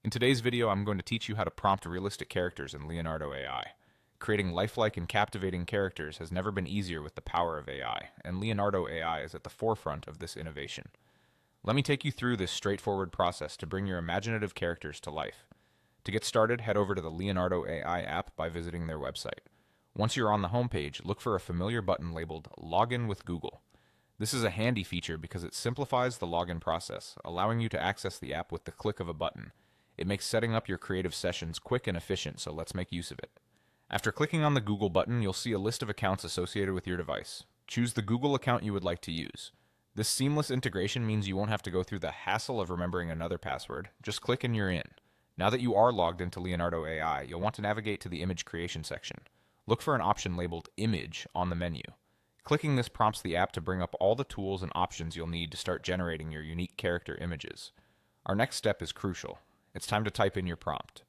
In today's video, I'm going to teach you how to prompt realistic characters in Leonardo AI. Creating lifelike and captivating characters has never been easier with the power of AI, and Leonardo AI is at the forefront of this innovation. Let me take you through this straightforward process to bring your imaginative characters to life. To get started, head over to the Leonardo AI app by visiting their website. Once you're on the homepage, look for a familiar button labeled Login with Google. This is a handy feature because it simplifies the login process, allowing you to access the app with the click of a button. It makes setting up your creative sessions quick and efficient, so let's make use of it. After clicking on the Google button, you'll see a list of accounts associated with your device. Choose the Google account you would like to use. This seamless integration means you won't have to go through the hassle of remembering another password. Just click and you're in. Now that you are logged into Leonardo AI, you'll want to navigate to the image creation section. Look for an option labeled Image on the menu. Clicking this prompts the app to bring up all the tools and options you'll need to start generating your unique character images. Our next step is crucial. It's time to type in your prompt.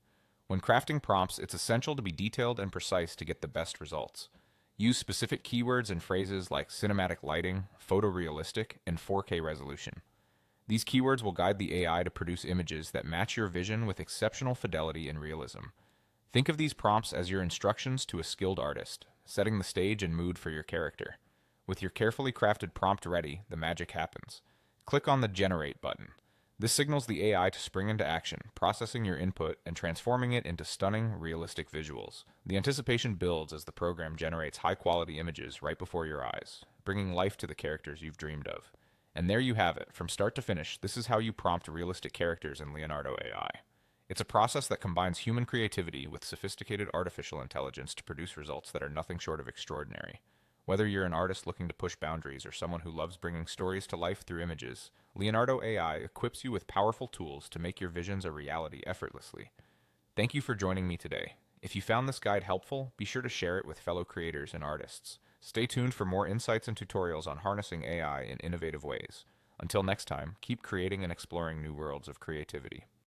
When crafting prompts, it's essential to be detailed and precise to get the best results. Use specific keywords and phrases like cinematic lighting, photorealistic, and 4K resolution. These keywords will guide the AI to produce images that match your vision with exceptional fidelity and realism. Think of these prompts as your instructions to a skilled artist, setting the stage and mood for your character. With your carefully crafted prompt ready, the magic happens. Click on the Generate button. This signals the AI to spring into action, processing your input and transforming it into stunning, realistic visuals. The anticipation builds as the program generates high-quality images right before your eyes, bringing life to the characters you've dreamed of. And there you have it. From start to finish, this is how you prompt realistic characters in Leonardo AI. It's a process that combines human creativity with sophisticated artificial intelligence to produce results that are nothing short of extraordinary. Whether you're an artist looking to push boundaries or someone who loves bringing stories to life through images, Leonardo AI equips you with powerful tools to make your visions a reality effortlessly. Thank you for joining me today. If you found this guide helpful, be sure to share it with fellow creators and artists. Stay tuned for more insights and tutorials on harnessing AI in innovative ways. Until next time, keep creating and exploring new worlds of creativity.